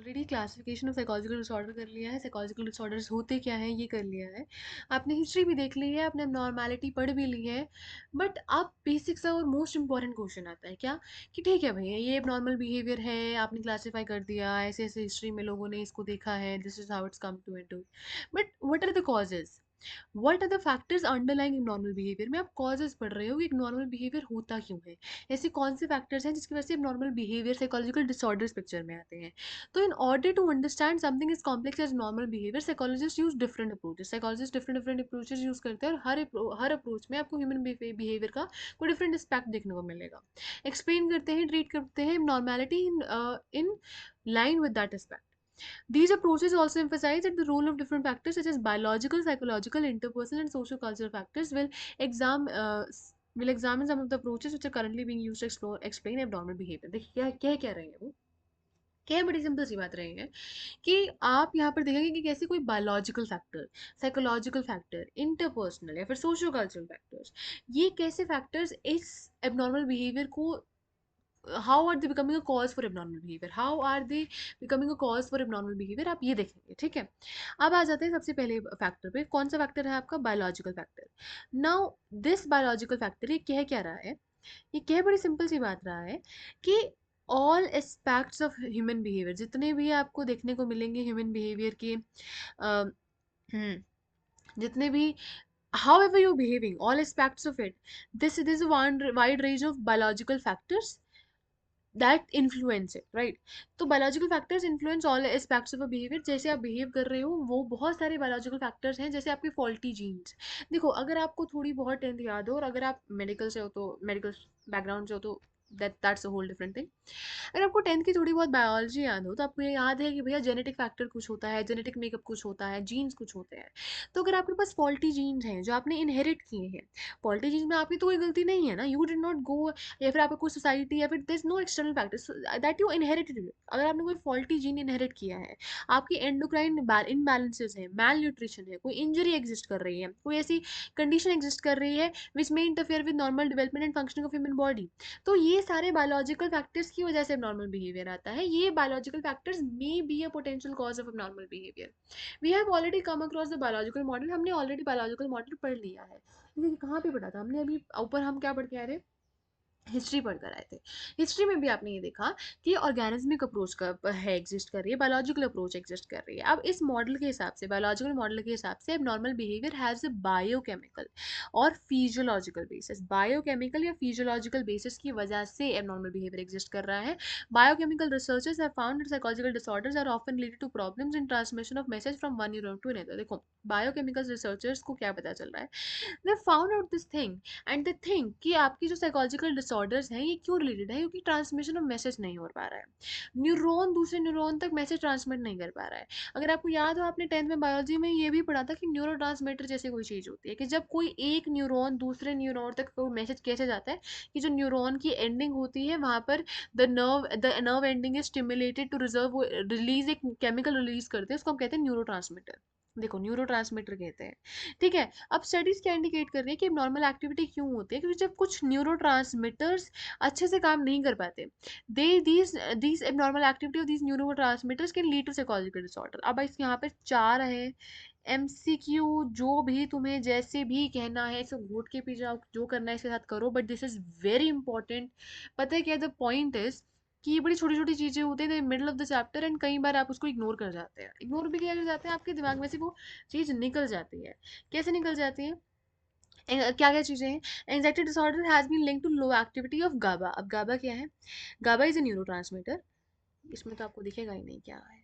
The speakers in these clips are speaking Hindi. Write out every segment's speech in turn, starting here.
Already classification of psychological disorder कर लिया है, साइकोलॉजिकल डिसऑर्डर्स होते क्या हैं ये कर लिया है। आपने हिस्ट्री भी देख ली है, आपने नॉर्मैलिटी पढ़ भी ली है। बट अब बेसिक सा और मोस्ट इंपॉर्टेंट क्वेश्चन आता है क्या, कि ठीक है भैया ये नॉर्मल बिहेवियर है, आपने क्लासीफाई कर दिया, ऐसे ऐसे हिस्ट्री में लोगों ने इसको देखा है, this is how it's come to into. But what are the causes, what are the factors underlying normal behaviour में? आप कॉजेज पढ़ रहे हो कि एक नॉर्मल बिहेवियर होता क्यों है, ऐसे कौन से फैक्टर्स हैं जिसकी वजह से normal behaviour psychological disorders picture में आते हैं। तो in order to understand something is complex as normal behaviour, psychologist use different approaches, psychologist different different approaches use करते हैं, और हर अप्रोच में आपको ह्यूमन बिहेवियर का कोई डिफरेंट एस्पेक्ट देखने को मिलेगा। एक्सप्लेन करते हैं, ट्रीट करते हैं normality in line with that aspect. These approaches also emphasize that the role of different factors such as biological, psychological, interpersonal, and socio-cultural factors exam will examine some of the approaches which are currently being used to explain abnormal behavior. देखिए क्या रहे हैं वो, क्या बड़ी सिंपल सी बात रही है कि आप यहाँ पर देखेंगे कि कैसे कोई biological factor, psychological factor, interpersonal या फिर सोशियो कल्चरल फैक्टर्स, ये कैसे फैक्टर्स इस एबनॉर्मल बिहेवियर को, how are they becoming a cause for abnormal behavior, how are they becoming a cause for abnormal behavior, आप ये देखेंगे। ठीक है, अब आ जाते हैं सबसे पहले फैक्टर पे। कौन सा फैक्टर है आपका? Biological factor. Now this biological factor ये कह क्या रहा है, ये कह बड़ी सिंपल सी बात रहा है कि all aspects of human behaviour, जितने भी आपको देखने को मिलेंगे ह्यूमन बिहेवियर के जितने भी, however you're behaving, all aspects of it, this is a wide range of biological factors that influence it, right? तो biological factors influence all aspects of a behaviour. जैसे आप बिहेव कर रहे हो, वो बहुत सारे बायोलॉजिकल फैक्टर्स हैं, जैसे आपके फॉल्टी जीन्स। देखो, अगर आपको थोड़ी बहुत टेंथ याद हो और अगर आप मेडिकल से हो, तो मेडिकल बैकग्राउंड से हो, तो that's a whole different thing. अगर आपको टेंथ की थोड़ी बहुत बायोलॉजी याद हो, तो आपको ये याद है कि भैया जेनेटिक फैक्टर कुछ होता है, जेनेटिक मेकअप कुछ होता है, जीन्स कुछ होते हैं। तो अगर आपके पास फॉल्टी जीन्स हैं जो आपने इनहेरिट किए हैं, फॉल्टी जीन्स में आपकी तो कोई गलती नहीं है ना, यू डिड नॉट गो, या फिर आपको कोई सोसाइटी या फिर there is no external factor that you inherited it. अगर आपने कोई फॉल्टी जीन इनहेरिट किया है, आपकी एंडोक्राइन इनबैलेंसेस है, मैल न्यूट्रिशन है, कोई इंजरी एग्जिस्ट कर रही है, कोई ऐसी कंडीशन एग्जिस्ट कर रही है which may interfere with normal development and functioning of human body, तो ये सारे बायोलॉजिकल फैक्टर्स की वजह से नॉर्मल बिहेवियर आता है। ये biological factors may be a potential cause of normal behaviour. We have already come across the biological model, हमने ऑलरेडी बायोलॉजिकल मॉडल पढ़ लिया है। लेकिन कहाँ पे पढ़ा था हमने? अभी ऊपर हम क्या पढ़ के आ रहे, हिस्ट्री पढ़कर आए थे। हिस्ट्री में भी आपने ये देखा कि ऑर्गेनिज्मिक अप्रोच का है एग्जिस्ट कर रही है, बायोलॉजिकल अप्रोच एग्जिस्ट कर रही है। अब इस मॉडल के हिसाब से, बायोलॉजिकल मॉडल के हिसाब से, अब normal behaviour has a biochemical और फिजियोलॉजिकल बेसिस। बायोकेमिकल या फिजियोलॉजिकल बेसिस की वजह से एबनॉर्मल बिहेवियर एग्जिस्ट कर रहा है। Biochemical researchers have found that psychological disorders are often related to problems in transmission of message from one neuron to another. देखो, बायोकेमिकल रिसर्चर्स को क्या पता चल रहा है, they found out this thing and they think कि आपकी जो साइकोलॉजिकल डिसऑर्डर्स हैं ये क्यों रिलेटेड है, क्योंकि ट्रांसमिशन ऑफ मैसेज नहीं हो पा रहा है, न्यूरॉन दूसरे न्यूरॉन तक मैसेज ट्रांसमिट नहीं कर पा रहा है। अगर आपको याद हो, आपने टेंथ में बायोलॉजी में ये भी पढ़ा था कि न्यूरो जैसे कोई चीज़ होती है, कि जब कोई एक न्यूरॉन दूसरे न्यूरॉन तक कोई मैसेज कैसे जाता है, कि जो न्यूरॉन की एंडिंग होती है वहाँ पर the nerve ending is stimulated to reserve, release एक केमिकल रिलीज करते हैं, उसको हम कहते हैं न्यूरो। देखो, न्यूरो कहते हैं। ठीक है, अब स्टडीज क्या इंडिकेट कर रही है कि नॉर्मल एक्टिविटी क्यों होती है, क्योंकि जब कुछ न्यूरो अच्छे से काम नहीं कर पाते, they these abnormal activity of these neuro can lead to psychological disorder. अब इस यहाँ पे चार है एमसीक्यू, जो भी तुम्हें जैसे भी कहना है इसे घोट के पी जाओ, जो करना है इसके साथ करो, but this is very important. पता है क्या द पॉइंट इज, कि ये बड़ी छोटी छोटी चीजें होती हैं middle of the chapter, and कई बार आप उसको इग्नोर कर जाते हैं। इग्नोर भी किया जाते हैं, आपके दिमाग में से वो चीज निकल जाती है। कैसे निकल जाती है? क्या क्या चीजें हैं? Anxiety disorder has been linked to low activity of GABA. अब गाबा क्या है? GABA is a neurotransmitter. इसमें तो आपको दिखेगा ही नहीं क्या है।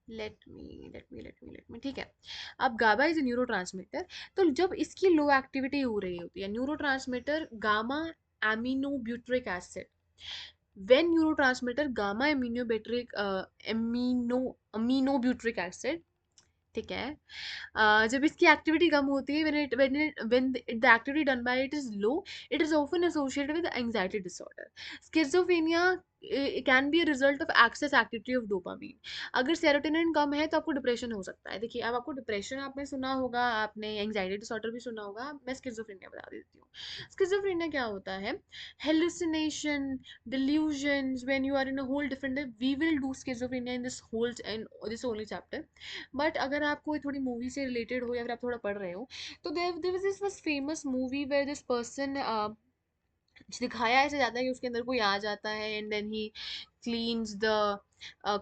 लेट मी ठीक है। अब गाबा इज अ न्यूरोट्रांसमीटर। तो जब इसकी लो एक्टिविटी हो रही होती है, neurotransmitter gamma aminobutyric acid, when neurotransmitter gamma aminobutyric acid, ठीक है, जब इसकी एक्टिविटी कम होती है, when the activity done by it is low, it is often associated with anxiety disorder, schizophrenia, can be a result of excess activity of dopamine. अगर सेरोटोनिन कम है तो आपको डिप्रेशन हो सकता है। देखिए, अब आपको डिप्रेशन आपने सुना होगा, आपने एंग्जाइटी डिसऑर्डर भी सुना होगा, मैं स्किज़ोफ्रेनिया बता देती हूँ। स्किज़ोफ्रेनिया क्या होता है? Hallucination, delusions, when you are in a whole different, we will do schizophrenia in this whole in this only chapter, but अगर आप कोई थोड़ी मूवी से रिलेटेड हो या फिर आप थोड़ा पढ़ रहे हो, तो there was this famous movie where this person दिखाया ऐसे जाता है कि उसके अंदर कोई आ जाता है and then he cleans the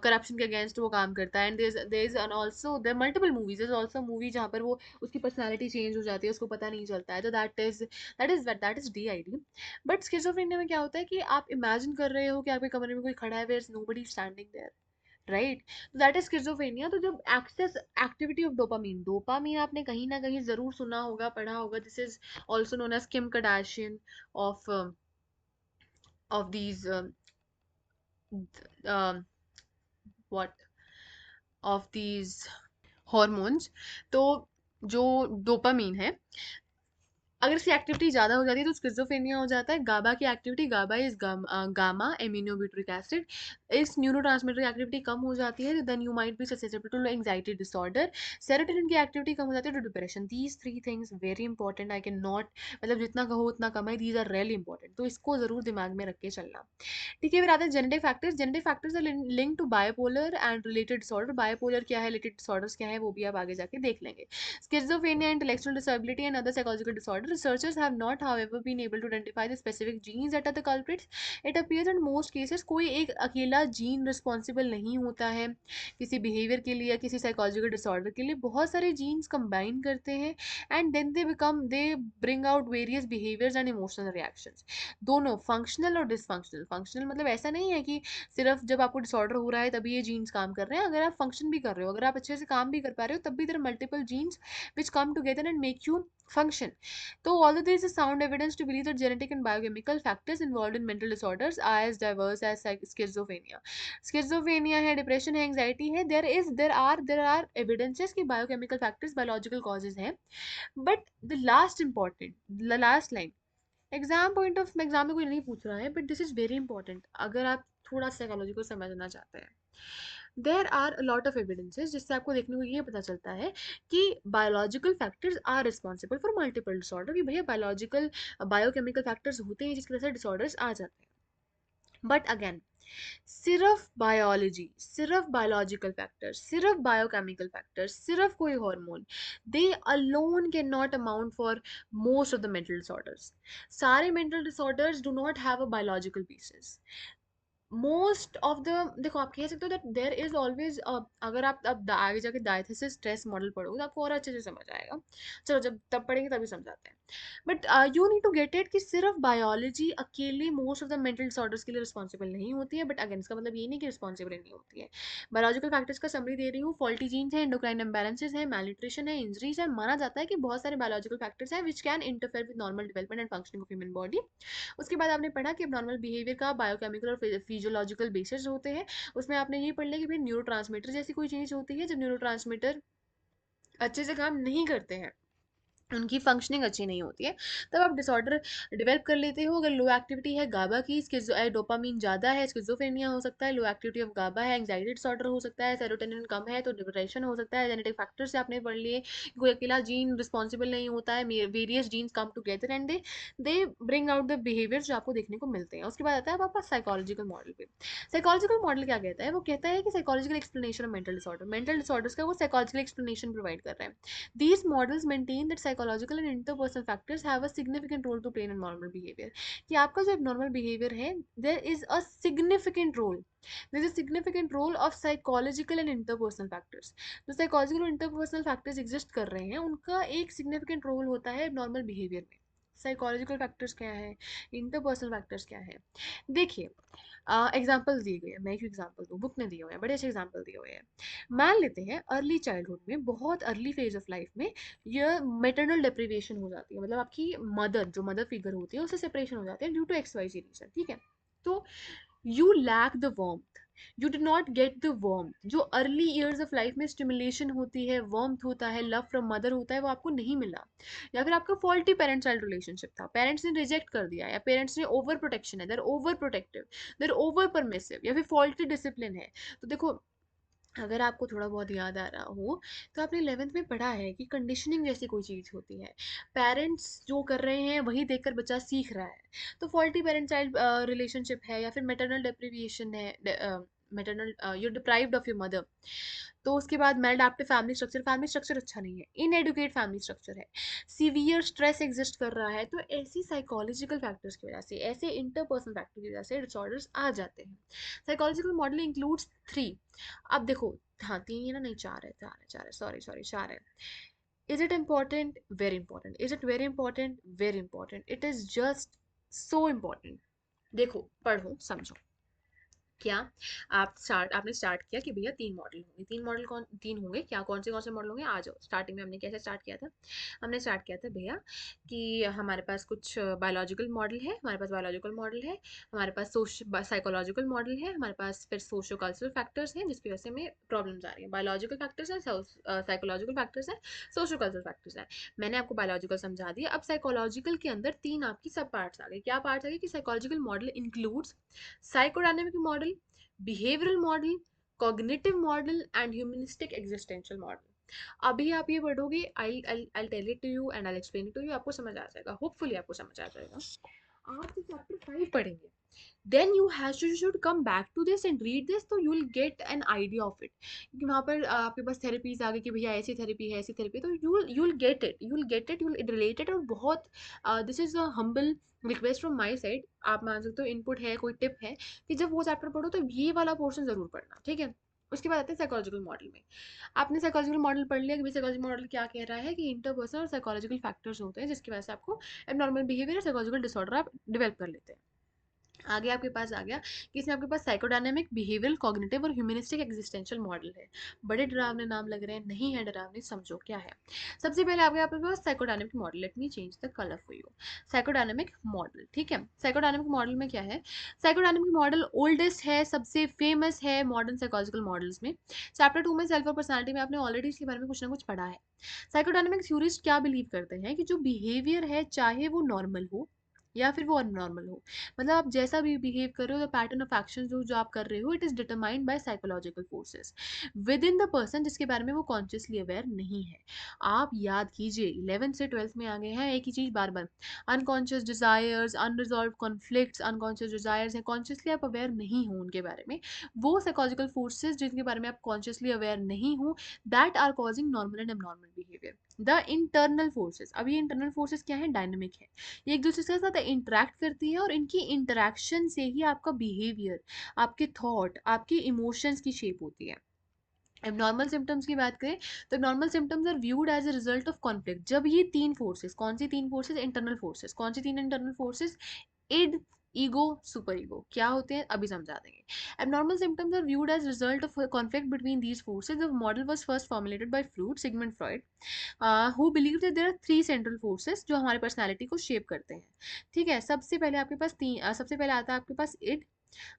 corruption के अगेंस्ट वो काम करता है। And there is an also there multiple movies, there is also movie जहाँ पर वो उसकी पर्सनालिटी चेंज हो जाती है, उसको पता नहीं चलता है। तो that is DID। But schizophrenia में क्या होता है कि आप इमेजिन कर रहे हो कि आपके कमरे में कोई खड़ा है, where is nobody standing there, right? तो दैट इज स्किज़ोफ्रेनिया। तो जब excess activity of dopamine, dopamine आपने कहीं ना कहीं जरूर सुना होगा, पढ़ा होगा, this is also known as Kim Kardashian of these um, what of these hormones। तो जो डोपामीन है, अगर इसकी एक्टिविटी ज़्यादा हो जाती है तो स्किज़ोफ्रेनिया हो जाता है। गाबा की activity, GABA is gamma aminobutyric acid, इस न्यूरोट्रांसमीटर की एक्टिविटी कम हो जाती है, then you might be susceptible to anxiety disorder. Serotonin की एक्टिविटी कम हो जाती है तो depression. These 3 things very important, I can not, मतलब जितना कहो उतना कम है, दीज आर रियली इंपॉर्टेंट, तो इसको जरूर दिमाग में रख के चलना। ठीक है, फिर आते हैं genetic factors. Genetic factors are link to bipolar and related disorder. Bipolar क्या है, रिलेटेड डिसऑर्डर्स क्या है, वो भी आप आगे जाके देख लेंगे। Schizophrenia, intellectual disability, and other psychological disorders. Researchers have not, however, been able to identify the specific genes that are the culprits. It appears in most cases कोई एक अकेला जीन रिस्पॉन्सिबल नहीं होता है किसी बिहेवियर के लिए या किसी साइकोलॉजिकल डिसऑर्डर के लिए। बहुत सारे जीन्स कंबाइन करते हैं and then they bring out various behaviours and emotional reactions. दोनों फंक्शनल और डिसफंक्शनल। फंक्शनल मतलब ऐसा नहीं है कि सिर्फ जब आपको डिसऑर्डर हो रहा है तभी ये जीन्स काम कर रहे हैं। अगर आप फंक्शन भी कर रहे हो, अगर आप अच्छे से काम भी कर पा रहे हो, तब भी there multiple genes which come together and make you function. So, although there is a sound evidence to believe that genetic and biochemical factors involved in mental disorders are as diverse as schizophrenia. Schizophrenia है, depression है, anxiety है, there are evidences कि biochemical factors, biological causes हैं. But the last important, the last line, exam में कोई नहीं पूछ रहा है, but this is very important अगर आप थोड़ा साइकोलॉजी को समझना चाहते हैं। There are lot of evidences जिससे आपको देखने को ये पता चलता है कि biological factors are responsible for multiple disorder, कि भैया बायोलॉजिकल बायोकेमिकल फैक्टर्स होते हैं जिसकी वजह से डिसऑर्डर्स आ जाते हैं। बट अगेन, सिर्फ बायोलॉजी, सिर्फ बायोलॉजिकल फैक्टर्स, सिर्फ बायोकेमिकल फैक्टर्स, सिर्फ कोई hormone, they alone can not amount for most of the mental disorders. सारे mental disorders do not have a biological basis. Most of the, देखो आप कह सकते हो दैट देयर इज ऑलवेज, अगर आप अब आगे जाके डायथेसिस स्ट्रेस मॉडल पढ़ोगे तो आपको और अच्छे से समझ आएगा। चलो जब तब पढ़ेंगे तभी समझाते हैं। But you need to get it कि सिर्फ बायोलॉजी अकेले most of the mental disorders के लिए रिस्पॉन्सिबल नहीं होती है। बट अगेन इसका मतलब ये नहीं कि रिस्पॉन्सिबल नहीं होती है। बायोलॉजिकल फैक्टर्स का समरी दे रही हूँ। फॉल्टी जीन्स है, एंडोक्राइन इम्बैलेंसेस है, मैलन्यूट्रिशन है, इंजरीज है। माना जाता है कि बहुत सारे बायोलॉजिकल फैक्टर्स हैं which can interfere with normal development and functioning of human body. उसके बाद आपने पढ़ा कि नॉर्मल बिहेवियर का बायोकेमिकल और फिजियोलॉजिकल बेसिस होते हैं। उसमें आपने ये पढ़ लिया कि भाई न्यूरोट्रांसमीटर जैसी कोई चीज़ होती है, जब न्यूरोट्रांसमीटर अच्छे से काम नहीं करते हैं, उनकी फंक्शनिंग अच्छी नहीं होती है, तब आप डिसऑर्डर डेवलप कर लेते हो। अगर लो एक्टिविटी है गाबा की, डोपामीन ज़्यादा है, स्किज़ोफ्रेनिया हो सकता है। लो एक्टिविटी ऑफ गाबा है, एंग्जाइटी डिसऑर्डर हो सकता है। सेरोटोनिन कम है तो डिप्रेशन हो सकता है। जेनेटिक फैक्टर से आपने पढ़ लिए, कोई अकेला जीन रिस्पॉन्सिबल नहीं होता है, various genes come together and they bring out the behaviour जो आपको देखने को मिलते हैं। उसके बाद आता है आपका साइकोलॉजिकल मॉडल पे। साइकोलॉजिकल मॉडल क्या कहता है? वो कहता है कि psychological explanation of mental disorder, mental disorders का वो साइकोलॉजिकल एक्सप्लेनेशन प्रोवाइड कर रहे हैं। These models maintain that psychological and interpersonal factors have a significant role to play in normal behavior. कि आपका जो abnormal behavior है, there is a significant role. There is a significant role of psychological and interpersonal factors. जो psychological और interpersonal factors exist कर रहे हैं, उनका एक significant role होता है abnormal behavior में। साइकोलॉजिकल फैक्टर्स क्या है, इंटरपर्सनल फैक्टर्स क्या है? देखिए, एग्जाम्पल दिए गए हैं, मैं एक एग्जाम्पल दूँ, बुक ने दिए हुए हैं, बड़े अच्छे एग्जाम्पल दिए हुए हैं। मान लेते हैं अर्ली चाइल्डहुड में, बहुत अर्ली फेज ऑफ लाइफ में, यह मेटरनल डिप्रीवेशन हो जाती है, मतलब आपकी मदर, जो मदर फिगर होती है, उससे सेपरेशन हो जाती है ड्यू टू XYZ रीजन। ठीक है, तो you lack the warmth, you do not get the warm जो अर्ली ईयर्स ऑफ लाइफ में स्टिमुलेशन होती है, वार्मथ होता है, लव फ्रॉम मदर होता है, वो आपको नहीं मिला। या फिर आपका फॉल्टी पेरेंट चाइल्ड रिलेशनशिप था, पेरेंट्स ने रिजेक्ट कर दिया, या पेरेंट्स ने ओवर प्रोटेक्शन है, देर ओवर प्रोटेक्टिव, देर ओवर परमिसिव, या फिर फॉल्टी डिसिप्लिन है। तो देखो, अगर आपको थोड़ा बहुत याद आ रहा हो तो आपने 11th में पढ़ा है कि कंडीशनिंग जैसी कोई चीज़ होती है। पेरेंट्स जो कर रहे हैं वही देखकर बच्चा सीख रहा है। तो फॉल्टी पेरेंट चाइल्ड रिलेशनशिप है, या फिर मेटरनल डिप्रीविएशन है, maternal you deprived of your mother. तो उसके बाद मेल एडेप्टिव फैमिली स्ट्रक्चर अच्छा नहीं है, इनएडुकेट फैमिली स्ट्रक्चर है, सीवियर स्ट्रेस एग्जिस्ट कर रहा है। तो ऐसी साइकोलॉजिकल फैक्टर्स की वजह से, ऐसे इंटरपर्सनल फैक्टर की वजह से डिसऑर्डर्स आ जाते हैं। Psychological model includes 3। अब देखो, हाँ 3 ही ना, नहीं 4 है, 4 है, सॉरी सॉरी 4 है। Is it important? Very important. Is it very important? Very important. It is just so important. देखो, पढ़ो समझो। क्या आपने स्टार्ट किया कि भैया 3 मॉडल होंगे, 3 मॉडल तीन होंगे, क्या कौन से मॉडल होंगे? आ जाओ। स्टार्टिंग में हमने कैसे स्टार्ट किया था? हमने स्टार्ट किया था भैया कि हमारे पास कुछ बायोलॉजिकल मॉडल है, हमारे पास बायोलॉजिकल मॉडल है, हमारे पास साइकोलॉजिकल मॉडल है, हमारे पास फिर सोशो कल्चरल फैक्टर्स हैं जिसकी वजह से हमें प्रॉब्लम्स आ रही हैं। बायोलॉजिकल फैक्टर्स हैं, साइकोलॉजिकल फैक्टर्स हैं, सोशो कल्चरल फैक्टर्स हैं। मैंने आपको बायोलॉजिकल समझा दिया। अब साइकोलॉजिकल के अंदर 3 आपकी सब पार्ट्स आ गए। क्या पार्ट्स आ गए? कि psychological model includes psychodynamic model, behavioral model, cognitive model and humanistic existential model। अभी आप ये पढ़ोगे, I'll tell it to you and I'll explain it to you, आपको समझ आ जाएगा, होपफुली आपको समझ आ जाएगा। आप जब चैप्टर 5 पढ़ेंगे, then you has to should come back to this and read this, तो you'll get an idea of it। क्योंकि वहाँ पर आपके पास थेरेपीज आ गई कि भैया ऐसी थेरेपी है, ऐसी थेरेपी, तो you'll relate it। और बहुत this is a humble request from my side, आप मान सकते हो, इनपुट है, कोई टिप है, कि जब वो चैप्टर पढ़ो तो ये वाला पोर्शन जरूर पढ़ना, ठीक है? उसके बाद आते हैं साइकोलॉजिकल मॉडल में। आपने साइकोलॉजिकल मॉडल पढ़ लिया कि साइकोलॉजिकल मॉडल क्या कह रहा है, कि इंटरपर्सनल और साइकोलॉजिकल फैक्टर्स होते हैं जिसकी वजह से आपको एबनॉर्मल बिहेवियर, साइकोलॉजिकल डिसऑर्डर आप डेवलप कर लेते हैं। आगे आपके पास आ गया कि इसमें आपके पास साइकोडायनेमिक, बिहेवियरल, कॉग्निटिव और ह्यूमनिस्टिक एग्जिस्टेंशियल मॉडल है। बड़े डरावने नाम लग रहे हैं, नहीं है डरावने, समझो क्या है। सबसे पहले आ गया आपके पास psychodynamic model. Let me change the colour for you. Psychodynamic model, ठीक है? साइकोडायनेमिक मॉडल में क्या है? साइकोडायनेमिक मॉडल ओल्डेस्ट है, सबसे फेमस है मॉडर्न साइकोलॉजिकल मॉडल्स में। चैप्टर 2 में सेल्फ और पर्सनालिटी में आपने ऑलरेडी इसके बारे में कुछ ना कुछ पढ़ा है। साइकोडायनेमिक थ्योरिस्ट क्या बिलीव करते हैं कि जो बिहेवियर है, चाहे वो नॉर्मल हो या फिर वो अननॉर्मल हो, मतलब आप जैसा भी बिहेव कर रहे हो, द पैटर्न ऑफ एक्शन जो जो आप कर रहे हो, it is determined by psychological forces with in the person, जिसके बारे में वो कॉन्शियसली अवेयर नहीं है। आप याद कीजिए, 11th से 12th में आ गए हैं, एक ही चीज बार बार, unconscious desires, unresolved conflicts, unconscious desires हैं, कॉन्शियसली आप अवेयर नहीं हो उनके बारे में। वो साइकोलॉजिकल फोर्सेस जिनके बारे में आप कॉन्शियसली अवेयर नहीं हो, that are causing normal and abnormal behaviour. The internal forces, अब ये इंटरनल फोर्सेस क्या है? डायनेमिक है, ये एक दूसरे के साथ इंटरेक्ट करती है, और इनकी इंटरेक्शन से ही आपका बिहेवियर, आपके थॉट, आपके इमोशंस की शेप होती है। एबनॉर्मल सिम्टम्स की बात करें तो abnormal symptoms are viewed as a result of conflict. जब ये 3 फोर्सेस, कौन सी 3 फोर्सेस? Internal forces. कौन सी 3 internal forces? Id, ego, super ego. क्या होते हैं अभी समझा देंगे। Abnormal symptoms are viewed as result of conflict between these forces. The model was first formulated by Freud, Sigmund Freud, who believe that there are 3 central forces जो हमारी पर्सनैलिटी को शेप करते हैं। ठीक है, सबसे पहले आपके पास सबसे पहले आता है आपके पास इड,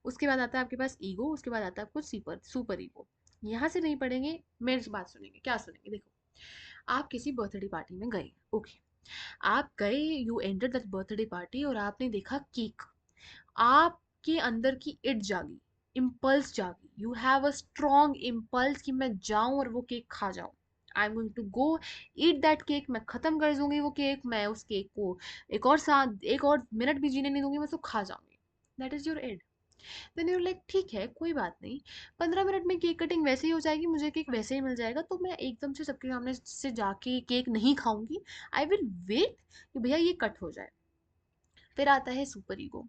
उसके बाद आता है आपके पास ईगो, उसके बाद आता है आपको सुपर सुपर ईगो। यहाँ से नहीं पढ़ेंगे, मेरी बात सुनेंगे, क्या सुनेंगे? देखो, आप किसी बर्थडे पार्टी में गए, ओके, आप गए, you entered that birthday party, और आपने देखा केक। आपके अंदर की इट जागी, इम्पल्स जागी, you have a strong impulse कि मैं जाऊं और वो केक खा जाऊं। I am going to go eat that cake, मैं खत्म कर दूंगी वो केक, मैं उस केक को एक और मिनट भी जीने नहीं दूंगी, मैं उसको खा जाऊंगी। That is your id. Then you like, ठीक है कोई बात नहीं, 15 मिनट में केक कटिंग वैसे ही हो जाएगी, मुझे केक वैसे ही मिल जाएगा, तो मैं एकदम से सबके सामने से जाके केक नहीं खाऊंगी। आई विल वेट कि भैया ये कट हो जाए। फिर आता है सुपर ईगो,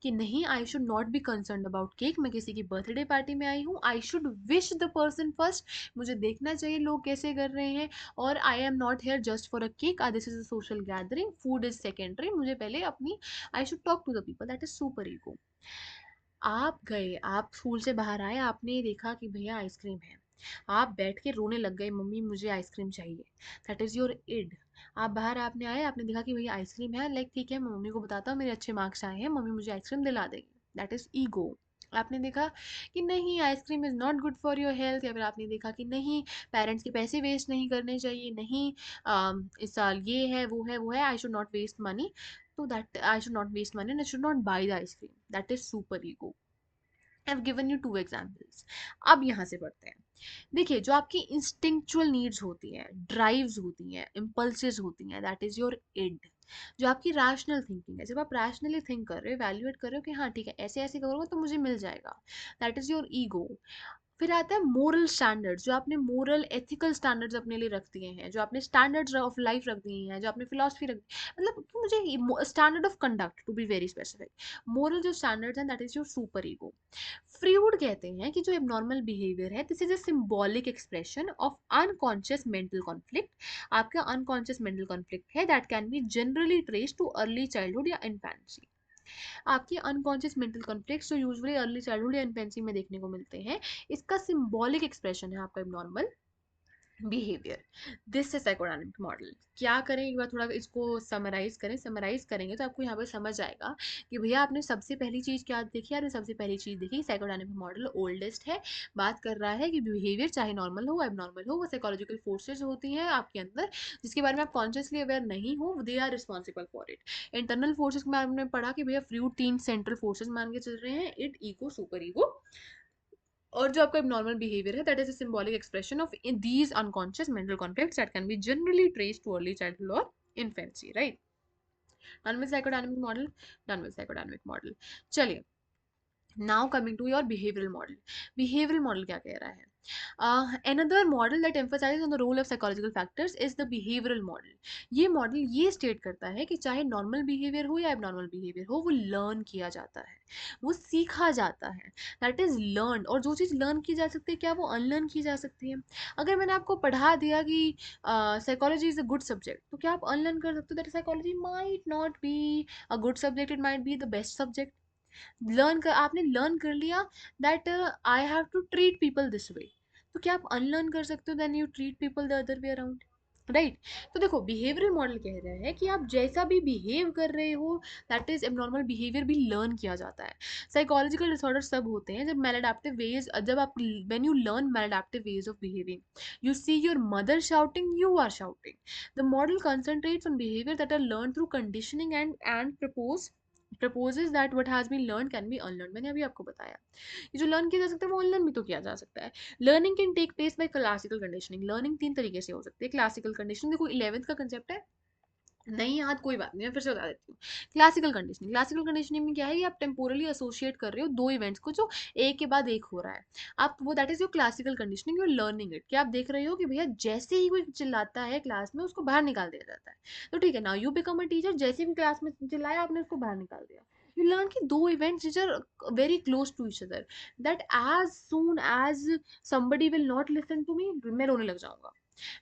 कि नहीं, I should not be concern about cake, मैं किसी की बर्थडे पार्टी में आई हूँ, I should wish the person first, मुझे देखना चाहिए लोग कैसे कर रहे हैं, और I am not here just for a cake, this is a social gathering, food is secondary, मुझे पहले अपनी, I should talk to the people, that is super ego. आप गए, आप स्कूल से बाहर आए, आपने देखा कि भैया आइसक्रीम है, आप बैठ के रोने लग गए, मम्मी मुझे आइसक्रीम चाहिए, दैट इज योर इड। आप बाहर आपने आए, आपने देखा कि भैया आइसक्रीम है, लाइक ठीक है, मैं मम्मी को बताता हूँ मेरे अच्छे मार्क्स आए हैं, मम्मी मुझे आइसक्रीम दिला देगी, दैट इज ईगो। आपने देखा कि नहीं ice cream is not good for your health, या फिर आपने देखा कि नहीं पेरेंट्स के पैसे वेस्ट नहीं करने चाहिए, नहीं इस साल ये है वो है वो है, I should not waste money, तो that I should not waste money and I should not buy the ice cream, that is super ego. I have given you two examples. अब यहाँ से पढ़ते हैं। देखिए जो आपकी इंस्टिंक्चुअल नीड्स होती हैं, ड्राइव्स होती हैं, इम्पल्सेस होती हैं, दैट इज योर इड। जो आपकी रैशनल थिंकिंग है, जब आप रैशनली थिंक कर रहे हो, वैल्यूएट कर रहे हो कि हाँ ठीक है ऐसे ऐसे करूँगा तो मुझे मिल जाएगा, दैट इज योर ईगो। फिर आता है मोरल स्टैंडर्ड्स, जो आपने मोरल एथिकल स्टैंडर्ड्स अपने लिए रख दिए हैं, जो आपने स्टैंडर्ड्स ऑफ लाइफ रख दिए हैं, जो आपने फिलोसफी रख दी, मतलब कि मुझे standard of conduct to be very specific, moral जो स्टैंडर्ड्स हैं that is your super ego. Freud कहते हैं कि जो एबनॉर्मल बिहेवियर है this is a symbolic expression of unconscious mental conflict. आपका अनकॉन्शियस मेंटल कॉन्फ्लिक्ट है that can be generally trace to early childhood या इन्फेंसी। आपकी अनकॉन्शियस मेंटल कॉन्फ्लिक्ट जो यूजुअली अर्ली चाइल्डहुड या इन्फेंसी में देखने को मिलते हैं, इसका सिंबॉलिक एक्सप्रेशन है आपका abnormal behaviour. This is psychodynamic model. क्या करें एक बार थोड़ा इसको समराइज करें, समराइज करेंगे तो आपको यहाँ पर समझ आएगा कि भैया आपने सबसे पहली चीज़ क्या देखी, आपने सबसे पहली चीज़ देखी साइकोडायनामिक मॉडल ओल्डेस्ट है, बात कर रहा है कि बिहेवियर चाहे नॉर्मल हो एबनॉर्मल हो वो साइकोलॉजिकल फोर्सेज होती हैं आपके अंदर, जिसके बारे में आप कॉन्शियसली अवेयर नहीं हो, they are responsible for it. Internal forces में आपने पढ़ा कि भैया फ्रूट तीन सेंट्रल फोर्सेज मान के चल रहे हैं, इट ईगो सुपर ईगो, और जो आपका नॉर्मल बिहेवियर है that is a symbolic expression of in these unconscious mental conflicts that can be generally traced to early childhood और infancy, right. Done with psychodynamic model, done with psychodynamic model. चलिए now coming to your behavioural model. Behavioural model क्या कह रहा है? Another model that emphasizes on the role of psychological factors is the behavioral model. ये मॉडल ये स्टेट करता है कि चाहे नॉर्मल बिहेवियर हो या एबनॉर्मल बिहेवियर हो वो लर्न किया जाता है, वो सीखा जाता है, दैट इज लर्न। और जो चीज़ लर्न की जा सकती है क्या वो अनलर्न की जा सकती है? अगर मैंने आपको पढ़ा दिया कि psychology is a good subject, तो क्या आप अनलर्न कर सकते हो that psychology might not be a good subject, it might be the best subject? Learn कर आपने लर्न कर लिया that I have to treat people this way, तो क्या आप अनलर्न कर सकते हो then you treat people the other way around, right? तो देखो बिहेवियरल मॉडल कह रहा है कि आप जैसा भी बिहेव कर रहे हो दैट इज एबनॉर्मल बिहेवियर भी लर्न किया जाता है। साइकोलॉजिकल डिसऑर्डर सब होते हैं जब मैलअडैप्टिव वेज, जब आप when you learn maladaptive ways of behaving, you see your mother shouting you are shouting. The model concentrates on behaviour that are learn through conditioning and proposes that what has been learned can be unlearned। मैंने अभी आपको बताया ये जो लर्न किया जा सकता है वो अनलर्न भी तो किया जा सकता है। Learning can take place by classical conditioning. Learning तीन तरीके से हो सकती है। क्लासिकल कंडीशनिंग देखो 11th का कंसेप्ट है, नहीं याद कोई बात नहीं, मैं फिर से बता देती हूँ। क्लासिकल कंडीशनिंग, क्लासिकल कंडीशनिंग में क्या है कि आप टेम्पोरली एसोसिएट कर रहे हो दो इवेंट्स को जो एक के बाद एक हो रहा है, आप वो that is your classical conditioning, you learning it. क्या आप देख रहे हो कि भैया जैसे ही कोई चिल्लाता है क्लास में उसको बाहर निकाल दिया जाता है, तो ठीक है now you become a teacher, जैसे भी क्लास में चिल्लाया आपने उसको बाहर निकाल दिया। यू लर्न कि दो events which are very close to each other, that as soon as somebody will not listen to me मैं रोने लग जाऊंगा,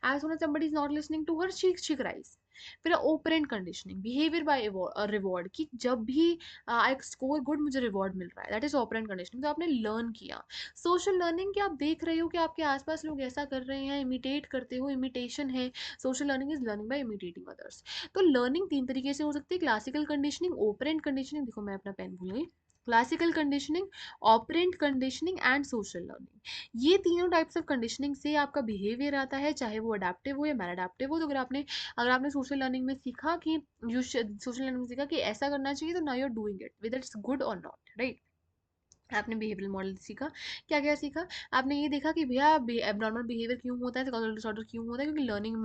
as soon as somebody is not listening to her she cries। फिर operant conditioning, behaviour by reward, कि जब भी आई स्कोर गुड मुझे रिवॉर्ड मिल रहा है, दैट इज ऑपरेंट कंडीशनिंग, तो आपने लर्न किया। सोशल लर्निंग, कि आप देख रहे हो कि आपके आसपास लोग ऐसा कर रहे हैं, इमिटेट करते हो, इमिटेशन है। Social learning is learning by imitating others. तो लर्निंग तीन तरीके से हो सकती है, क्लासिकल कंडीशनिंग, ओपरेंट कंडीशनिंग, देखो मैं अपना पेन भूल गई, classical conditioning, operant conditioning and social learning. ये तीनों टाइप्स ऑफ कंडीशनिंग से आपका बिहेवियर आता है, चाहे वो अडेप्टिव हो या मैल अडेप्टिव हो। तो अगर आपने सोशल लर्निंग में सीखा कि सोशल लर्निंग में सीखा कि ऐसा करना चाहिए, तो now you are doing it whether it's good और नॉट, राइट। आपने बिहेवियरल मॉडल सीखा, क्या क्या सीखा? आपने ये देखा कि भैया एबनॉर्मल बिहेवियर क्यों होता है, साइकोलॉजिकल डिसऑर्डर क्यों होता है, क्योंकि लर्निंग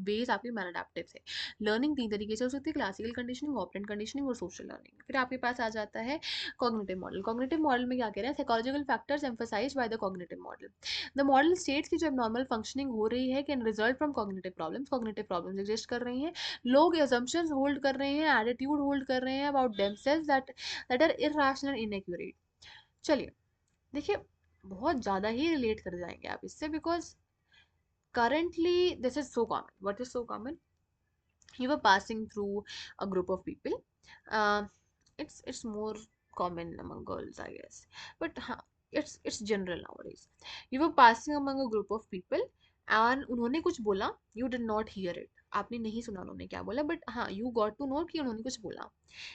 बेस आपकी मैलअडैप्टिव है। लर्निंग तीन तरीके से हो सकती है, क्लासिकल कंडीशनिंग, ऑपरेंट कंडीशनिंग और सोशल लर्निंग। फिर आपके पास आ जाता है कॉग्निटिव मॉडल। कॉग्निटिव मॉडल में क्या कह रहे हैं? Psychological factors emphasised by the cognitive model. The model states की जो एबनॉर्मल फंक्शनिंग हो रही है can result from cognitive problems. Cognitive problems exist कर रही हैं, लोग assumptions होल्ड कर रहे हैं, एटीट्यूड होल्ड कर रहे हैं about themselves that are irrational, inaccurate. चलिए देखिए बहुत ज़्यादा ही रिलेट कर जाएंगे आप इससे, because currently this is so common. What is so common? You were passing through a group of people. uh, it's more common among girls I guess, but it's general nowadays. You were passing among a group of people and उन्होंने कुछ बोला, you did not hear it, आपने नहीं सुना उन्होंने क्या बोला, but हाँ you got to know कि उन्होंने कुछ बोला,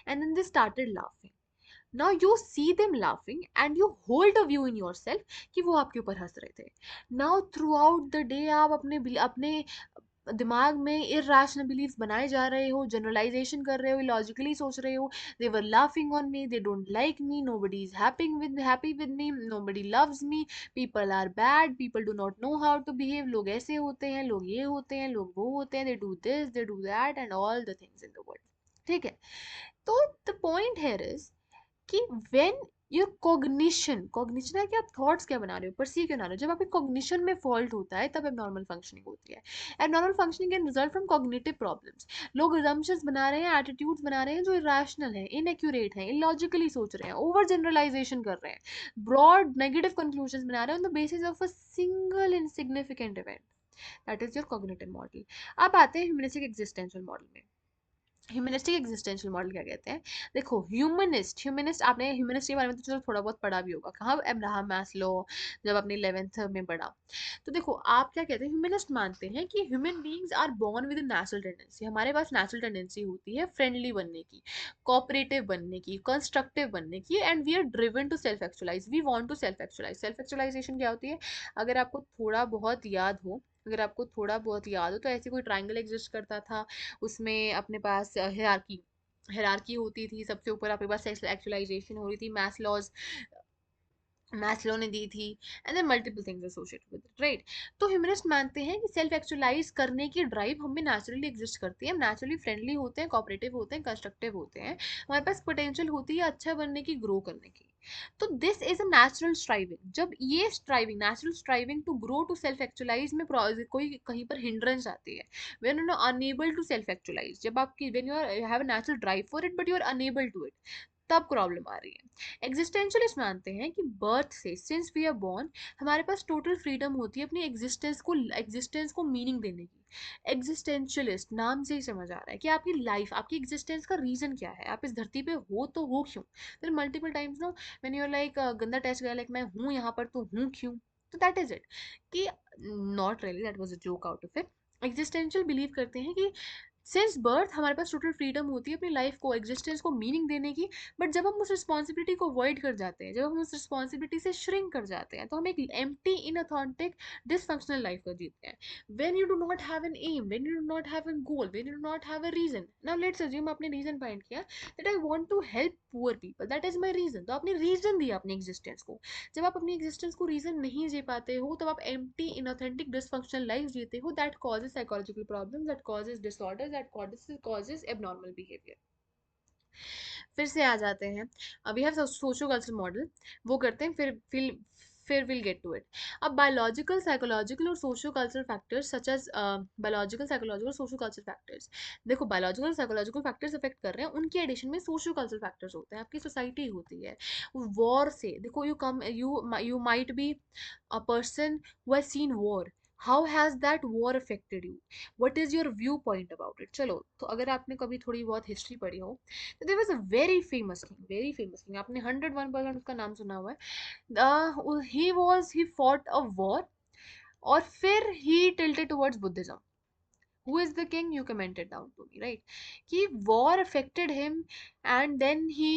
and then they started laughing। Now you see them laughing and you hold a view in your self कि वो आपके ऊपर हंस रहे थे. Now through out the day आप अपने दिमाग में इरेशनल बिलीव्स बनाए जा रहे हो, जनरलाइजेशन कर रहे हो, लॉजिकली सोच रहे हो. They were laughing on me, they don't like me, nobody is happy with me, nobody loves me, people are bad, people do not know how to behave, लोग ऐसे होते हैं, लोग ये होते हैं, लोग वो होते हैं, they do this, they do that and all the things in the world. ठीक है. तो द पॉइंट हेयर इज कि व्हेन योर कॉग्निशन है कि आप थॉट्स क्या बना रहे हो, परसीव क्या बना रहे हो. जब आपके कॉग्निशन में फॉल्ट होता है तब एबनॉर्मल फंक्शनिंग होती है. Abnormal functioning can result from cognitive problems. लोग assumptions बना रहे हैं, एटीट्यूड्स बना रहे हैं जो इरेशनल है, इनएक्यूरेट है, इलॉजिकली सोच रहे हैं, ओवर जनरलाइजेशन कर रहे हैं, ब्रॉड नेगेटिव कंक्लूजन बना रहे हैं on the basis of a single insignificant event. That is your cognitive model. अब आते हैं ह्यूमनिस्टिक एग्जिस्टेंशियल मॉडल में. ह्यूमनिस्टिक एग्जिस्टेंशियल मॉडल क्या कहते हैं. देखो, ह्यूमनिस्ट आपने ह्यूमनिस्ट के बारे में तो चलो थोड़ा बहुत पढ़ा भी होगा, कहाँ, अब्राहम मैस्लो, जब अपनी 11th में पढ़ा. तो देखो, आप क्या कहते हैं, ह्यूमनिस्ट मानते हैं कि human beings are born with natural tendency. हमारे पास नेचुरल टेंडेंसी होती है फ्रेंडली बनने की, कोऑपरेटिव बनने की, कंस्ट्रक्टिव बनने की, and we are driven to self actualize. We want to self actualize. Self actualization क्या होती है, अगर आपको थोड़ा बहुत याद हो, तो ऐसे कोई ट्राइंगल एग्जिस्ट करता था, उसमें अपने पास हायरार्की हायरार्की होती थी, सबसे ऊपर आपके पास सेल्फ एक्चुअलाइजेशन हो रही थी, मैस्लो ने दी थी, and then multiple things associated with it, right. तो ह्यूमनिस्ट मानते हैं कि सेल्फ एक्चुअलाइज करने की ड्राइव हमें नेचुरली एग्जिस्ट करती है. हम नेचुरली फ्रेंडली होते हैं, कोऑपरेटिव होते हैं, कंस्ट्रक्टिव होते हैं, हमारे पास पोटेंशियल होती है अच्छा बनने की, ग्रो करने की. तो this is a natural striving. जब ये striving, natural striving to grow to self actualize में कोई कहीं पर हिंड्रेंस आती है, when you are unable to self actualize, जब आपकी when you have a natural drive for it but you are unable to it, तब प्रॉब्लम आ रही है. एग्जिस्टेंशियलिस्ट मानते हैं कि बर्थ से, सिंस वी आर बोर्न, हमारे पास टोटल फ्रीडम होती है अपनी एग्जिस्टेंस को मीनिंग देने की. एग्जिस्टेंशियलिस्ट नाम से ही समझ आ रहा है कि आपकी लाइफ, आपकी एग्जिस्टेंस का रीजन क्या है, आप इस धरती पे हो तो हो क्यों. फिर multiple times no when you are like गंदा टेस्ट गया, लाइक मैं हूँ यहाँ पर तो हूँ क्यों. तो दैट इज इट कि not really, that was a joke out of it. Existential believe करते हैं कि सिंस बर्थ हमारे पास टोटल फ्रीडम होती है अपनी लाइफ को, एग्जिस्टेंस को मीनिंग देने की, बट जब हम उस रिस्पॉन्सिबिलिटी को अवॉइड कर जाते हैं, जब हम उस रिस्पॉन्सिबिलिटी से श्रिंक कर जाते हैं, तो हम एक एम्प्टी, इनऑथेंटिक, डिसफंक्शनल लाइफ को जीते हैं. When you do not have an aim, when you do not have an goal, when you do not have a reason. Now let's assume आपने रीजन फाइंड किया that I want to help poor people, that is my reason. तो आपने रीजन दिया अपनी एग्जिस्टेंस को. जब आप अपनी एग्जिस्टेंस को रीजन नहीं जी पाते हो, तब आप एम्प्टी, इनऑथेंटिक, डिसफंक्शनल लाइफ जीते हो. That causes psychological problems, that causes disorders, that causes abnormal behaviour. फिर से आ जाते हैं. We have socio cultural model, वो करते हैं, फिर विल गेट टू इट. अब बायोलॉजिकल, साइकोलॉजिकल और socio cultural factors such as biological, psychological, socio cultural factors. देखो, बायोलॉजिकल साइकोलॉजिकल फैक्टर्स अफेक्ट कर रहे हैं, उनके एडिशन में सोशो कल्चरल फैक्टर्स होते हैं. आपकी सोसाइटी होती है. वॉर से देखो, you might B a person who has seen war. How has that war affected you? What is your viewpoint about it? चलो, तो अगर आपने कभी थोड़ी बहुत हिस्ट्री पढ़ी हो, तो there was a very famous king, आपने 101% उसका नाम सुना हुआ है. ही फॉट अ वॉर, और फिर he tilted towards Buddhism. Who is the king? You commented down to me, right? कि war affected him, and then he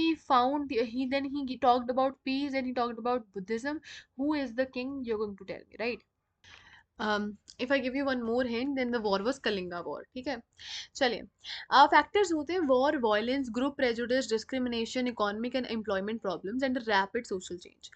talked about peace, and he talked about Buddhism. Who is the king? You're going to tell me, right? If I give you one more hint, then the war was Kalinga war. ठीक है, चलिए. फैक्टर्स होते हैं war, violence, group prejudice, discrimination, economic and employment problems, and rapid social change.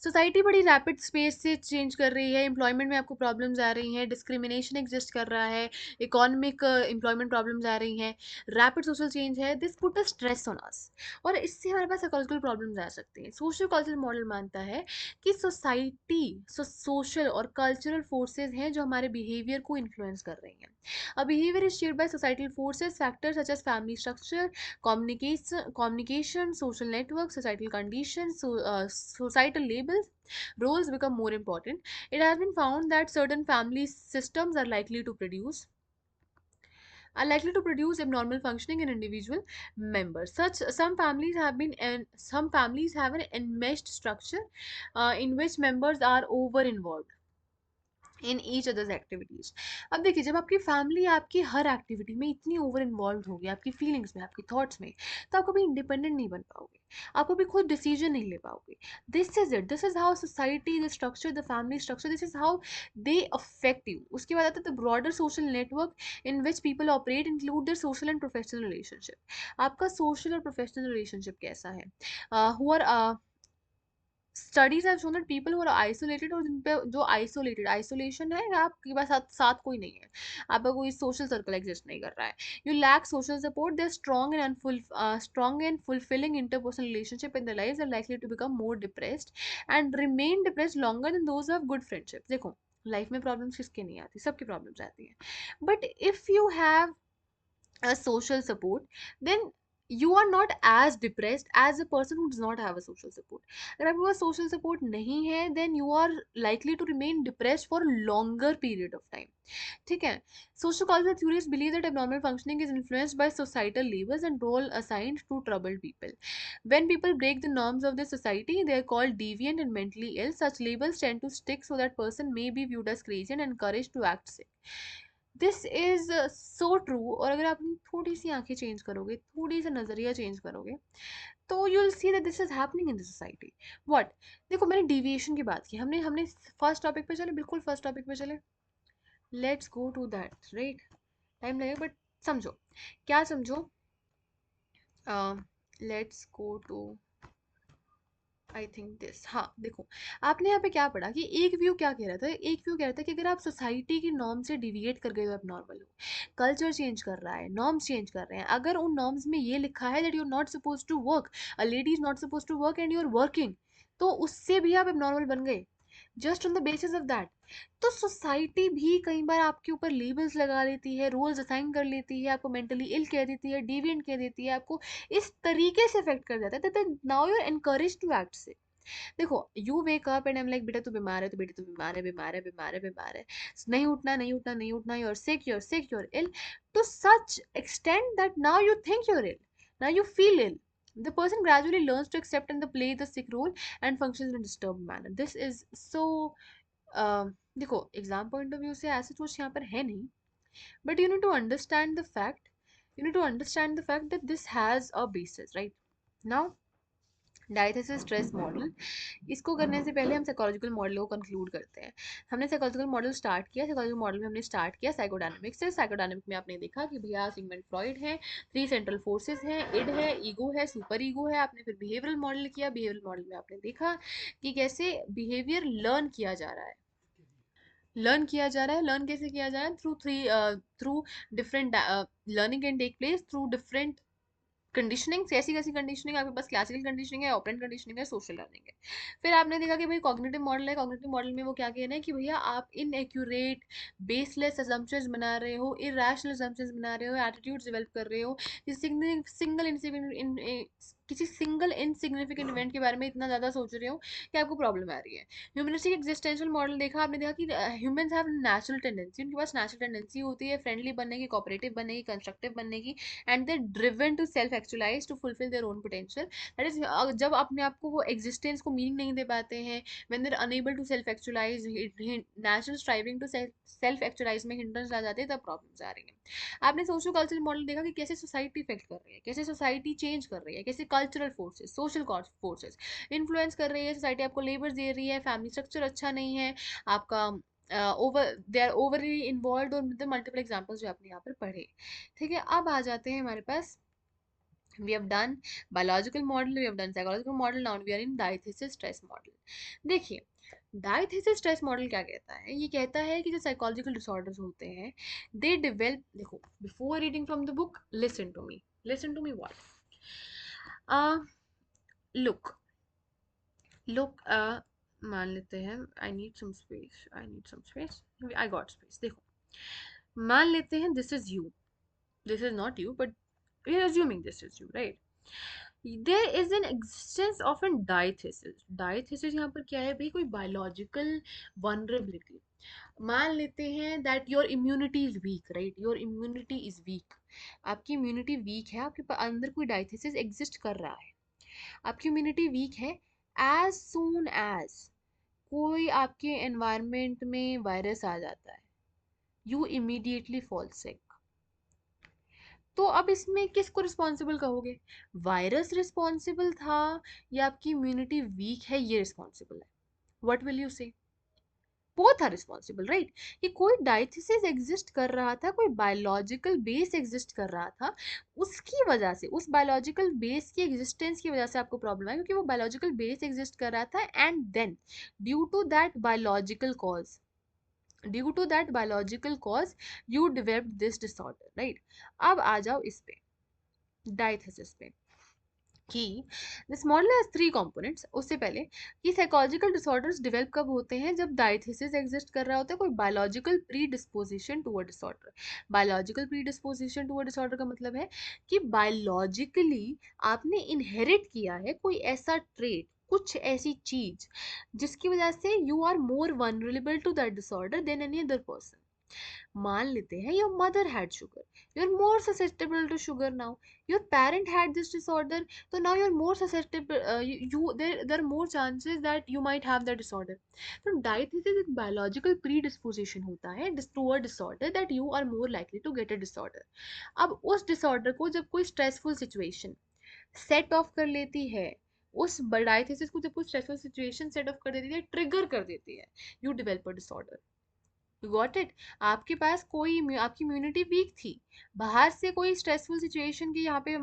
Society बड़ी रैपिड स्पेस से चेंज कर रही है, एम्प्लॉयमेंट में आपको प्रॉब्लम्स आ रही हैं, डिस्क्रिमिनेशन एग्जिस्ट कर रहा है, इकोनॉमिक एम्प्लॉयमेंट प्रॉब्लम्स आ रही हैं, रैपिड सोशल चेंज है. This put a stress on us, और इससे हमारे पास साइकोलॉजिकल प्रॉब्लम्स आ सकती हैं. सोशल कल्चरल मॉडल मानता है कि सोसाइटी, सोशल और कल्चरल फोर्सेज हैं जो हमारे बिहेवियर को इन्फ्लुएंस कर रही हैं. A behaviour is shared by societal forces, factors such as family structure, communication, social networks, societal conditions, societal labels, roles become more important. It has been found that certain family systems are likely to produce abnormal functioning in individual members. Some families have an enmeshed structure in which members are over involved in each others activities. अब देखिए, जब आपकी फैमिली आपकी हर एक्टिविटी में इतनी ओवर इन्वॉल्व होगी, आपकी फीलिंग्स में, आपकी थॉट्स में, तो आप कभी इंडिपेंडेंट नहीं बन पाओगे, आप कभी खुद डिसीजन नहीं ले पाओगे। This is it, this is how society, the structure, the family structure, this is how they affect you. उसके बाद आता है the broader social network in which people operate, include their social and professional relationship. आपका सोशल और प्रोफेशनल रिलेशनशिप कैसा है? Who are studies have shown that people who are isolated, और जिन पे जो आइसोलेटेड, आइसोलेशन है, आपके पास साथ साथ कोई नहीं है, आपका कोई सोशल सर्कल एग्जिस्ट नहीं कर रहा है, you lack social support, they are strong and fulfilling interpersonal relationship in their lives are likely to become more depressed and remain depressed longer than those who have good friendships। देखो, लाइफ में प्रॉब्लम्स किसके नहीं आती, सबकी प्रॉब्लम्स आती हैं, but if you have a social support, then you are not as depressed as a person who does not have a social support। अगर आपके पास social support नहीं है, then you are likely to remain depressed for a longer period of time। ठीक है? Sociological theories believe that abnormal functioning is influenced by societal labels and role assigned to troubled people। When people break the norms of the society, they are called deviant and mentally ill। Such labels tend to stick, so that person may be viewed as crazy and encouraged to act sick। This is so true. और अगर आप थोड़ी सी आंखें चेंज करोगे, थोड़ी सा नजरिया चेंज करोगे, तो you will see that this is happening in the society. What? देखो, मैंने डिविएशन की बात की, हमने हमने फर्स्ट टॉपिक पे चले, बिल्कुल फर्स्ट टॉपिक पे चले, let's go to that, right? Time लगेगा, बट समझो। क्या समझो? Let's go to, I think this. हाँ, देखो, आपने यहाँ पे क्या पढ़ा कि एक व्यू क्या कह रहा था, एक व्यू कह रहा था कि अगर आप सोसाइटी की नॉर्म से डिविएट कर गए हो, नॉर्मल हो, कल्चर चेंज कर रहा है, नॉर्म्स चेंज कर रहे हैं, अगर उन नॉर्म्स में ये लिखा है that you are not suppose to work, a lady is not suppose to work and you are working, तो उससे भी आप नॉर्मल बन गए, just on the basis of that. तो सोसाइटी भी कई बार आपके ऊपर लेबल्स लगा लेती है, रोल्स असाइन कर लेती है, आपको मेंटली इल कह देती है, डिविएंट कह देती है, आपको इस तरीके से अफेक्ट कर जाता है that now you are encourage to act से। देखो, you wake up and I am like, बेटा तू बीमार है, तो बेटा तू बीमार है, बीमार है, बीमार है, बीमार है, नहीं उठना, नहीं उठना, नहीं उठना, you are sick, you are sick, you are ill, to such extend that now you think you're ill, now you feel ill। The person gradually learns to accept and to play the sick role and functions in a disturbed manner। This is so देखो, एग्जाम पॉइंट ऑफ व्यू से ऐसे कुछ यहाँ पर है नहीं, but you need to understand the fact, that this has a basis, right? Now, diathesis stress model, इसको करने से पहले हम साइकोलॉजिकल मॉडल को कंक्लूड करते हैं। हमने साइकोलॉजिकल मॉडल स्टार्ट किया, साइकोलॉजिकल मॉडल में हमने स्टार्ट किया साइकोडायनामिक से। साइकोडायनामिक में आपने देखा कि भैया सिगमंड फ्रॉइड है, 3 सेंट्रल फोर्सेस हैं, इड है, ईगो है, सुपर ईगो है। आपने फिर बिहेवियरल मॉडल किया, बिहेवियरल मॉडल में आपने देखा कि कैसे बिहेवियर लर्न किया जा रहा है, लर्न कैसे किया जा रहा है? Through different learning can take place through different conditioning. कैसी कैसी कंडीशनिंग? आपके पास क्लासिकल कंडीशनिंग है, ऑपरेंट कंडीशनिंग है, सोशल लर्निंग है। फिर आपने देखा कि भाई कॉग्निटिव मॉडल है, कॉग्निटिव मॉडल में वो क्या कह रहे हैं कि भैया आप इनएक्यूरेट, बेसलेस असम्पशंस बना रहे हो, इरेशनल असम्पशंस बना रहे हो, एटीट्यूड्स डेवलप कर रहे हो, किसी सिंगल इनसिग्निफिकेंट इवेंट के बारे में इतना ज़्यादा सोच रहे हो कि आपको प्रॉब्लम आ रही है। ह्यूमनिस्टिक एग्जिस्टेंशियल मॉडल देखा, आपने देखा कि ह्यूमंस हैव नेचुरल टेंडेंसी, उनके पास नेचुरल टेंडेंसी होती है फ्रेंडली बनने की, कोऑपरेटिव बनने की, कंस्ट्रक्टिव बनने की, and they driven to self actualize to fulfil their own potential. That is, जब अपने आप को वो एग्जिस्टेंस को मीनिंग नहीं दे पाते हैं, when they are unable to self actualize, natural striving to self actualize में हिंड्रेंस आ जाते हैं, तब प्रॉब्लम्स आ रही हैं। आपने सोशल कल्चरल मॉडल देखा कि कैसे सोसाइटी इफेक्ट कर रही है, कैसे सोसाइटी चेंज कर रही है, कैसे cultural forces, social forces influence कर रही है सोसाइटी, आपको लेबर दे रही है, फैमिली स्ट्रक्चर अच्छा नहीं है आपका, over they are overly involve, और मल्टीपल एग्जांपल्स जो आपने यहाँ पर पढ़े। ठीक है, अब आ जाते हैं हमारे पास, we have done biological model, we have done psychological model, now we are in diathesis stress model। देखिए, डायथेसिस स्ट्रेस मॉडल क्या कहता है? ये कहता है कि जो साइकोलॉजिकल डिसऑर्डर्स होते हैं, दे डेवलप, देखो, before reading from the book, listen to me what, look, look, मान लेते हैं, आई गॉट स्पेस। देखो, मान लेते हैं this is you, this is not you, but we are assuming this is you, right? There is an existence of an diathesis. Diathesis यहाँ पर क्या है भाई? कोई बायोलॉजिकल वनरेबिलिटी। मान लेते हैं that your immunity is weak, right? Your immunity is weak, आपकी इम्यूनिटी वीक है, आपके अंदर कोई डायथेसिस एग्जिस्ट कर रहा है, आपकी इम्यूनिटी वीक है। एज सून एज कोई आपके एनवायरनमेंट में वायरस आ जाता है, यू इमीडिएटली फॉल सिक। तो अब इसमें किसको रिस्पॉन्सिबल कहोगे? वायरस रिस्पॉन्सिबल था या आपकी इम्यूनिटी वीक है ये रिस्पॉन्सिबल है? What will you say? Both are responsible, right? कि कोई डायथिसिस एग्जिस्ट कर रहा था, कोई बायोलॉजिकल बेस एग्जिस्ट कर रहा था, उसकी वजह से, उस बायोलॉजिकल बेस की एग्जिस्टेंस की वजह से आपको प्रॉब्लम है, क्योंकि वो बायोलॉजिकल बेस एग्जिस्ट कर रहा था, and then due to that biological cause, due to that biological cause you developed this disorder, right? अब आ जाओ इस पे, डायथिसिस पे, कि this model has three components. उससे पहले कि साइकोलॉजिकल डिसऑर्डर्स डेवलप कब होते हैं? जब डायथिसिस एग्जिस्ट कर रहा होता है, कोई biological predisposition to a disorder. Biological predisposition to a disorder का मतलब है कि बायोलॉजिकली आपने इनहेरिट किया है कोई ऐसा ट्रेट, कुछ ऐसी चीज जिसकी वजह से you are more vulnerable to that disorder than any other person. मान लेते हैं your mother had sugar, you are more susceptible to sugar now. Your parent had this disorder, so now you're more susceptible, there are more chances that you might have the disorder. तो diathesis एक biological predisposition होता है toward disorder, that you are more likely to get a disorder. अब उस disorder को जब कोई stressful situation set off कर लेती है, उस diathesis को जब कोई stressful situation set off कर देती है, trigger कर देती है, you develop a disorder. You got it? आपके पास कोई आपकी इम्यूनिटी वीक थी, बाहर से कोई स्ट्रेसफुल सिचुएशन की यहाँ पे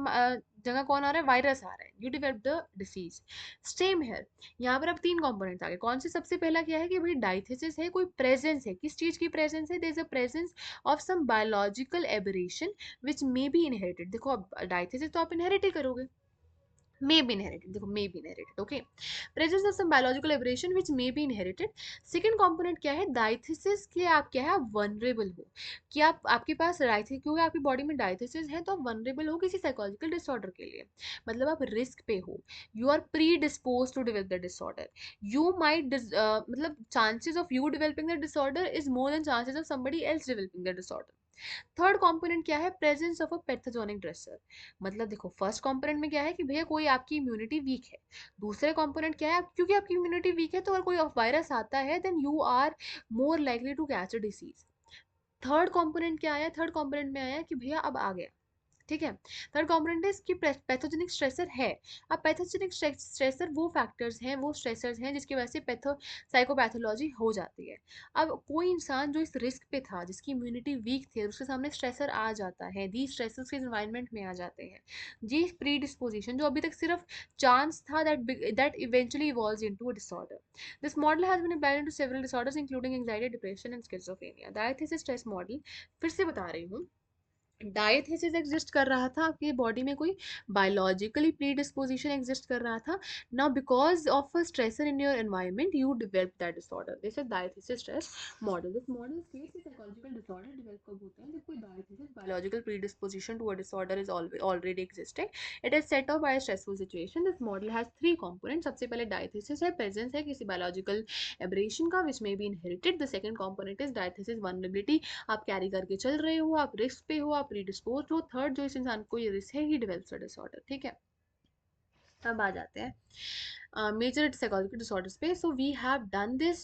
जगह कौन आ रहा है? वायरस आ रहा है, you develop the disease. Same है यहाँ पर। अब तीन कंपोनेंट्स आ गए। कौन से? सबसे पहला क्या है कि भाई डायथिसिस है, कोई प्रेजेंस है, किस चीज की प्रेजेंस है? There is a presence of some biological aberration which may be inherited. देखो अब डायथिसिस तो आप इनहेरिट ही करोगे, may be inherited, देखो may be inherited, okay? Presence of some biological aberration which may be inherited. second component क्या है? डायथिसिस के आप क्या है? वनरेबल हो, कि आप, आपके पास डायथिस, क्योंकि आपकी बॉडी में डायथिसिस है तो आप वनरेबल हो किसी साइकोलॉजिकल डिसऑर्डर के लिए, मतलब आप रिस्क पे हो, you are predisposed to develop the disorder. You might मतलब chances of you developing the disorder is more than chances of somebody else developing the disorder. Third component क्या है? Presence of a pathogenic stressor. मतलब देखो फर्स्ट कंपोनेंट में क्या है कि भैया कोई आपकी इम्यूनिटी वीक है, दूसरे कंपोनेंट क्या है? क्योंकि आपकी इम्यूनिटी वीक है तो अगर कोई वायरस आता है then you are more likely to catch a disease. Third component क्या आया? थर्ड कंपोनेंट में आया कि भैया अब आ गया, ठीक है? थर्ड कंपोनेंट है इसकी पैथोजेनिक स्ट्रेसर है। अब पैथोजेनिक स्ट्रेसर वो फैक्टर्स हैं, वो स्ट्रेसर्स हैं जिसकी वजह से साइकोपैथोलॉजी हो जाती है। अब कोई इंसान जो इस रिस्क पे था, जिसकी इम्यूनिटी वीक थी, उसके सामने स्ट्रेसर आ जाता है, दी स्ट्रेसर्स के एनवायरनमेंट में आ जाते हैं, जी प्री डिस्पोजिशन जो अभी तक सिर्फ चांस था, that eventually evolves into a disorder. This model has been applied to several disorders including anxiety, depression and schizophrenia. Diathesis stress model फिर से बता रही हूँ। डायथिसिस एग्जिस्ट कर रहा था, आपकी बॉडी में कोई बायोलॉजिकली प्री डिस्पोजिशन एग्जिस्ट कर रहा था, now because of a stressor in your environment you develop that disorder. This is diathesis stress model. This model states कि साइकोलॉजिकल डिसऑर्डर डेवलप कब होते हैं? जब कोई diathesis biological predisposition to a disorder is already existing, it is set off by stressful situation. This model has three component. सबसे पहले डायथिसिस है, प्रेजेंस है किसी बायोलॉजिकल एब्रेशन का which may be inherited. The second component is diathesis vulnerability, आप कैरी करके चल रहे हो, आप रिस्क पे हो, आप प्रीडिस्पोज हो। थर्ड जो इस इंसान को ये रिस्क है, ही डेवलप्स अ डिसऑर्डर, ठीक है? अब आ जाते हैं मेजर साइकोलॉजिकल डिसऑर्डर्स पे। So we have done this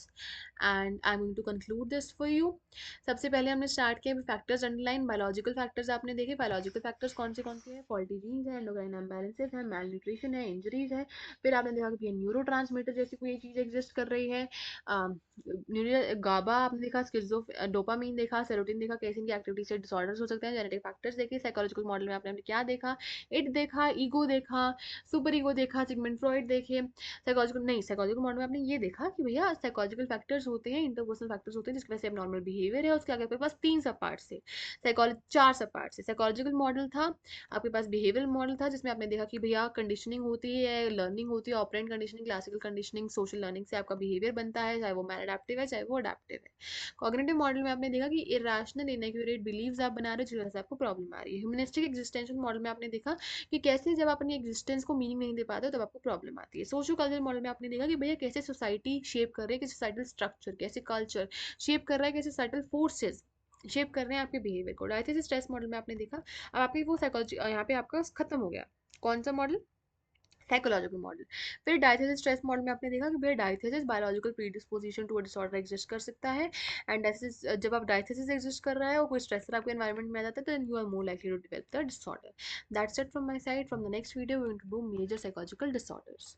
and I am going to conclude this for you. सबसे पहले हमने स्टार्ट किया फैक्टर्स अंडरलाइन। बायोलॉजिकल फैक्टर्स आपने देखे, बायोलॉजिकल फैक्टर्स कौन से हैं? फॉल्टी जीन्स है, एंडोक्राइन इम्बैलेंसेस है, मैल न्यूट्रिशन है, इंजरीज है। फिर आपने देखा कि न्यूरो ट्रांसमीटर जैसी कोई चीज़ एग्जिस्ट कर रही है, गाबा आपने देखा, स्किजो डोपामीन देखा, सेरोटिन देखा, कैसे इनकी एक्टिविटी से डिसऑर्डर्स हो सकते हैं। जेनेटिक फैक्टर्स देखे। साइकोलॉजिकल मॉडल में आपने क्या देखा? इट देखा, ईगो देखा, सुपर ईगो देखा, सिगमेंट फ्रॉइड देखे। साइकोलॉजिकल मॉडल में आपने ये देखा कि भैया साइकोलॉजिकल फैक्टर्स होते हैं, इंटरपर्सनल फैक्टर्स होते हैं जिसकी वजह से नॉर्मल बिहेवियर है। उसके आगे आपके पास तीन सब पार्ट से चार सब पार्ट से साइकोलॉजिकल मॉडल था, आपके पास बिहेवियरल मॉडल था जिसमें आपने देखा कि भैया कंडीशनिंग होती है, लर्निंग होती है, operant conditioning, classical conditioning, social learning से आपका बिहेवियर बनता है, चाहे वो मैल अडेप्टिव है चाहे वो अडेप्टिव है। कॉग्निटिव मॉडल में आपने देखा कि इरेशनल इनएक्यूरेट बिलीव्स आप बना रहे हो जिस वजह से आपको प्रॉब्लम आ रही है। ह्यूमनिस्टिक एग्जिस्टेंशियल मॉडल में आपने देखा कि कैसे जब आप अपनी एग्जिस्टेंस को मीनिंग नहीं दे पाते हो तब आपको प्रॉब्लम आती है। सोशो कल्चर मॉडल में आपने देखा कि भैया कैसे सोसाइटी शेप कर रही है, कैसे सोसाइटल स्ट्रक्चर, कैसे कल्चर शेप कर रहा है, कैसे सोसाइटल फोर्सेज शेप कर रहे हैं आपके बिहेवियर को। डायथिसिस स्ट्रेस मॉडल में आपने देखा। अब आपकी वो साइकोलॉजी यहाँ पे आपका खत्म हो गया। कौन सा मॉडल? Psychological model. फिर डायथेसिस स्ट्रेस मॉडल में आपने देखा कि भैया diathesis biological predisposition to a disorder exist कर सकता है, एंड डायथेसिस जब आप डायथेसिस एग्जिस्ट कर रहा है और कोई स्ट्रेसर आपके एनवायरनमेंट में आ जाता है, तो you are more likely to develop the disorder. That's it from my side. From the next video we will do major psychological disorders.